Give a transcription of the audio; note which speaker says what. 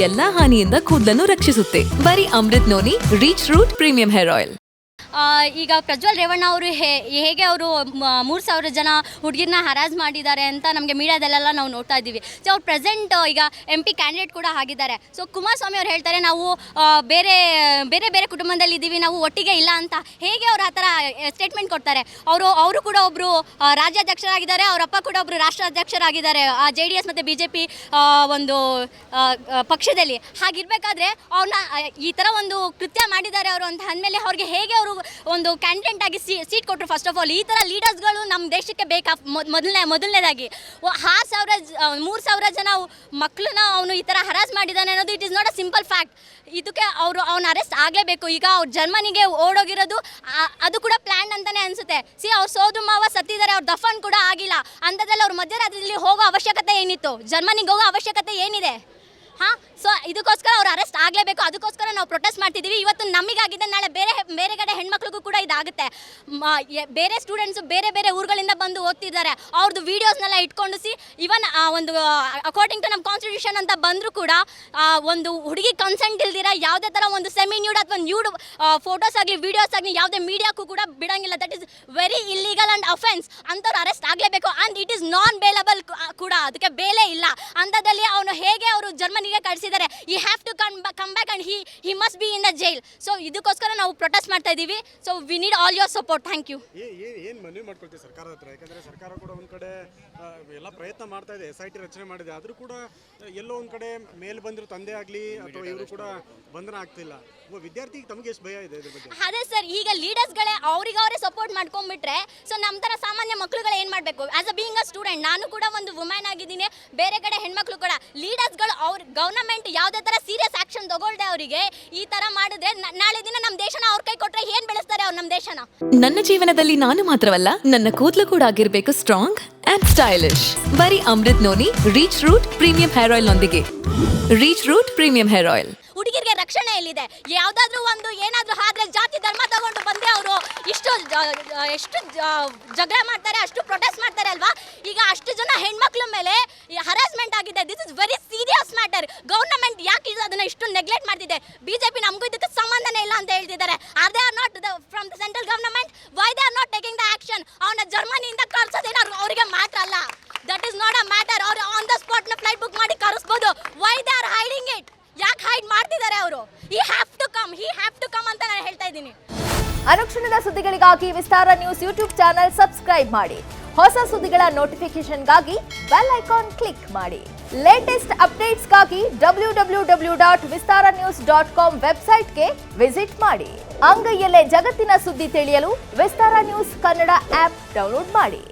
Speaker 1: ಎಲ್ಲಾ ಹಾನಿಯಿಂದ ಕೂದಲನ್ನು ರಕ್ಷಿಸುತ್ತೆ. ಬರೀ Amrit noni reach root premium hair oil.
Speaker 2: ಈಗ ಪ್ರಜ್ವಲ್ ರೇವಣ್ಣ ಅವರು ಹೇಗೆ ಅವರು 3,000 ಜನ ಹುಡುಗಿರನ್ನ ಹರಾಜ್ ಮಾಡಿದ್ದಾರೆ ಅಂತ ನಮಗೆ ಮೀಡಿಯಾದಲ್ಲೆಲ್ಲ ನಾವು ನೋಡ್ತಾ ಇದ್ದೀವಿ. ಸೊ ಅವ್ರು ಪ್ರೆಸೆಂಟ್ ಈಗ MP ಕ್ಯಾಂಡಿಡೇಟ್ ಕೂಡ ಆಗಿದ್ದಾರೆ. ಸೊ ಕುಮಾರಸ್ವಾಮಿ ಅವ್ರು ಹೇಳ್ತಾರೆ ನಾವು ಬೇರೆ ಬೇರೆ ಬೇರೆ ಕುಟುಂಬದಲ್ಲಿ ಇದ್ದೀವಿ, ನಾವು ಒಟ್ಟಿಗೆ ಇಲ್ಲ ಅಂತ. ಹೇಗೆ ಅವ್ರು ಆ ಥರ ಸ್ಟೇಟ್ಮೆಂಟ್ ಕೊಡ್ತಾರೆ? ಅವರು ಕೂಡ ಒಬ್ಬರು ರಾಜ್ಯಾಧ್ಯಕ್ಷರಾಗಿದ್ದಾರೆ, ಅವರಪ್ಪ ಕೂಡ ಒಬ್ಬರು ರಾಷ್ಟ್ರಾಧ್ಯಕ್ಷರಾಗಿದ್ದಾರೆ JDS ಮತ್ತು BJP ಒಂದು ಪಕ್ಷದಲ್ಲಿ. ಹಾಗಿರಬೇಕಾದ್ರೆ ಅವ್ರನ್ನ ಈ ಥರ ಒಂದು ಕೃತ್ಯ ಮಾಡಿದ್ದಾರೆ ಅವರು ಅಂತ ಅಂದಮೇಲೆ ಅವ್ರಿಗೆ ಹೇಗೆ ಅವರು ಒಂದು ಕ್ಯಾಂಡಿಡೇಟ್ ಆಗಿ ಸೀಟ್ ಕೊಟ್ಟರು? ಫಸ್ಟ್ ಆಫ್ ಆಲ್ ಈ ಥರ ಲೀಡರ್ಸ್ಗಳು ನಮ್ಮ ದೇಶಕ್ಕೆ ಬೇಕಾ? ಮೊದಲನೇದಾಗಿ 3,000 ಜನ ಮಕ್ಕಳನ್ನ ಅವನು ಈ ಥರ ಹರಾಜ್ ಮಾಡಿದ್ದಾನೆ ಅನ್ನೋದು it is not a simple fact. ಇದಕ್ಕೆ ಅವ್ನ ಅರೆಸ್ಟ್ ಆಗಲೇಬೇಕು. ಈಗ ಅವ್ರು ಜರ್ಮನಿಗೆ ಓಡೋಗಿರೋದು ಅದು ಕೂಡ ಪ್ಲ್ಯಾನ್ ಅಂತಲೇ ಅನಿಸುತ್ತೆ. ಅವ್ರ ಸೋದರ ಮಾವ ಸತ್ತಿದ್ದಾರೆ, ಅವ್ರ ದಫನ್ ಕೂಡ ಆಗಿಲ್ಲ. ಅಂಥದ್ರಲ್ಲಿ ಅವ್ರ ಮಧ್ಯರಾತ್ರಿಯಲ್ಲಿ ಹೋಗೋ ಅವಶ್ಯಕತೆ ಏನಿತ್ತು? ಜರ್ಮನಿಗೆ ಹೋಗೋ ಅವಶ್ಯಕತೆ ಏನಿದೆ? ಸೊ ಇದಕ್ಕೋಸ್ಕರ ಅವ್ರು ಅರೆಸ್ಟ್ ಆಗಲೇಬೇಕು. ಅದಕ್ಕೋಸ್ಕರ ನಾವು ಪ್ರೊಟೆಸ್ಟ್ ಮಾಡ್ತಿದ್ದೀವಿ. ಇವತ್ತು ನಮಗಾಗಿದೆ, ನಾಳೆ ಬೇರೆ ಕಡೆ ಹೆಣ್ಮಕ್ಳಿಗೂ ಕೂಡ ಇದಾಗುತ್ತೆ. ಬೇರೆ ಸ್ಟೂಡೆಂಟ್ಸು ಬೇರೆ ಬೇರೆ ಊರುಗಳಿಂದ ಬಂದು ಓದ್ತಿದ್ದಾರೆ. ಅವ್ರದ್ದು ವೀಡಿಯೋಸ್ನೆಲ್ಲ ಇಟ್ಕೊಂಡು ಇವನ್ ಒಂದು ಅಕಾರ್ಡಿಂಗ್ ಟು ನಮ್ಮ ಕಾನ್ಸ್ಟಿಟ್ಯೂಷನ್ ಅಂತ ಬಂದರೂ ಕೂಡ ಒಂದು ಹುಡುಗಿ ಕನ್ಸೆಂಟ್ ಇಲ್ದಿರ ಯಾವುದೇ ಥರ ಒಂದು ಸೆಮಿ ನ್ಯೂಡ್ ಅಥವಾ ನ್ಯೂಡ್ ಫೋಟೋಸ್ ಆಗಲಿ ವೀಡಿಯೋಸ್ ಆಗಲಿ ಯಾವುದೇ ಮೀಡಿಯಾಕ್ಕೂ ಕೂಡ ಬಿಡೋಂಗಿಲ್ಲ. That is very illegal and offence. ಅಂಥವ್ರು ಅರೆಸ್ಟ್ ಆಗಲೇಬೇಕು. And it is non bailable ಕೂಡ, ಅದಕ್ಕೆ ಬೇಲೆ ಇಲ್ಲ. ಅಂಥದ್ದಲ್ಲಿ ಅವನು ಹೇಗೆ ಅವರು ಜರ್ಮನಿಗೆ ಕಳಿಸಿದ್ದಾರೆ, he have to come back and he must be in the jail. So ಇದಕ್ಕೋಸ್ಕರ ನಾವು ಪ್ರೊಟೆಸ್ಟ್ ಮಾಡ್ತಾ ಇದ್ದೀವಿ. So we need all your support. Thank you.
Speaker 3: ಏನು ಮನವಿ ಮಾಡ್ಕೊಳ್ತೀವಿ ಸರ್ಕಾರದ ಹತ್ರ? ಯಾಕಂದರೆ ಸರ್ಕಾರ ಕೂಡ ಒಂದು ಕಡೆ ಎಲ್ಲ ಪ್ರಯತ್ನ ಮಾಡ್ತಾ ಇದೆ, SIT ರಚನೆ ಮಾಡಿದೆ. ಆದರೂ ಕೂಡ ಎಲ್ಲೋ ಒಂದು ಕಡೆ ಮೇಲೆ ಬಂದಿರೋ ತಂದೆ ಆಗಲಿ ಅಥವಾ ಇವರು ಕೂಡ ಬಂಧನ ಆಗ್ತಿಲ್ಲ. ವಿದ್ಯಾರ್ಥಿಗೆ ತಮಗೆ ಎಷ್ಟು ಭಯ ಇದೆ ಇದ್ರ ಬಗ್ಗೆ?
Speaker 2: ಅದೇ ಸರ್, ಈಗ ಲೀಡರ್ಸ್ಗಳೇ ಅವರೇ ಸಪೋರ್ಟ್ ಮಾಡ್ಕೊಂಡ್ಬಿಟ್ರೆ ಸೊ ನಮ್ಮ ಥರ ಸಾಮಾನ್ಯ ಮಕ್ಕಳುಗಳು ಏನು ಮಾಡಬೇಕು? As a being a student ನಾನು ಕೂಡ ಒಂದು ವುಮೆನ್ ಆಗಿದ್ದೀನಿ, ಬೇರೆ ಕಡೆ ಹೆಣ್ಮಕ್ಳು ಕೂಡ. ಲೀಡರ್ಸ್ಗಳು ಅವ್ರ ಗವರ್ನಮೆಂಟ್ ಯಾವುದೇ ಥರ ಸೀರಿಯಸ್ ಆಕ್ಷನ್ ತಗೊಳ್ದೆ ಅವರಿಗೆ ಈ ಥರ ಮಾಡಿದ್ರೆ ನಾಳೆ ದಿನ ನಮ್ಮ ದೇಶನ ಅವ್ರ ಕೈ ಕೊಟ್ಟರೆ ಏನು ಬೆಳೆಸ್ತಾರೆ ಅವ್ರು ನಮ್ಮ ದೇಶನ?
Speaker 1: ನನ್ನ ಜೀವನದಲ್ಲಿ ನಾನು ಮಾತ್ರವಲ್ಲ, ನನ್ನ ಕೂದಲು ಕೂಡ ಆಗಿರ್ಬೇಕು ಸ್ಟ್ರಾಂಗ್ ಅಂಡ್ ಸ್ಟೈಲಿಶ್. ಬರೀ Amrit noni reach root premium hair oil ನೊಂದಿಗೆ. Reach root premium hair oil.
Speaker 2: ಹುಡುಗಿರಿಗೆ ರಕ್ಷಣೆ ಎಲ್ಲಿದೆ? ಯಾವುದಾದ್ರೂ ಒಂದು ಏನಾದರೂ ಆದ್ರೆ ಜಾತಿ ಧರ್ಮ ತಗೊಂಡು ಬಂದ್ರೆ ಅವರು ಎಷ್ಟು ಜಗಳ ಮಾಡ್ತಾರೆ, ಅಷ್ಟು ಪ್ರೊಟೆಸ್ಟ್ ಮಾಡ್ತಾರೆ ಅಲ್ವಾ? ಈಗ ಅಷ್ಟು ಜನ ಹೆಣ್ಮಕ್ಳ ಮೇಲೆ ಹರಾಸ್ಮೆಂಟ್ ಆಗಿದೆ. This is very serious matter. Government ಯಾಕೆ ಅದನ್ನ ಇಷ್ಟು ನೆಗ್ಲೆಕ್ಟ್ ಮಾಡ್ತಿದೆ? BJP ನಮಗೂ ಇದಕ್ಕೆ ಸಂಬಂಧನೇ ಇಲ್ಲ ಅಂತ ಹೇಳ್ತಿದ್ದಾರೆ. Are they are not from the central government? Why they are not taking the action? ಅವನ ಜರ್ಮನಿಯಿಂದ ಕಳ್ಸೋದೇನೋ ಅವರಿಗೆ ಮ್ಯಾಟರ್ ಅಲ್ಲ. That is not a matter. ಅವ್ರು ಆನ್ ದ ಸ್ಪಾಟ್ ನ ಫ್ಲೈಟ್ ಬುಕ್ ಮಾಡಿ ಕರೆಸ್ಬೋದು. Why they are hiding it? ಯಾಕೆ ಹೈಡ್ ಮಾಡ್ತಿದ್ದಾರೆ ಅವರು? ಹಿ ಹ್ಯಾವ್ ಟು ಕಮ್ ಅಂತ ನಾನು ಹೇಳ್ತಾ ಇದ್ದೀನಿ.
Speaker 4: ಅನುಕ್ಷಣದ ಸುದ್ದಿಗಳಿಗಾಗಿ ವಿಸ್ತಾರ ನ್ಯೂಸ್ ಯೂಟ್ಯೂಬ್ ಚಾನೆಲ್ ಸಬ್ಸ್ಕ್ರೈಬ್ ಮಾಡಿ. ಹೊಸ ಸುದ್ದಿಗಳ ನೋಟಿಫಿಕೇಶನ್ಗಾಗಿ ಬೆಲ್ ಐಕಾನ್ ಕ್ಲಿಕ್ ಮಾಡಿ. ಲೇಟೆಸ್ಟ್ ಅಪ್ಡೇಟ್ಸ್ಗಾಗಿ www.vistaranews.com ವೆಬ್ಸೈಟ್ಗೆ ವಿಸಿಟ್ ಮಾಡಿ. ಅಂಗೈಯಲ್ಲೇ ಜಗತ್ತಿನ ಸುದ್ದಿ ತಿಳಿಯಲು ವಿಸ್ತಾರ ನ್ಯೂಸ್ ಕನ್ನಡ ಆಪ್ ಡೌನ್ಲೋಡ್ ಮಾಡಿ.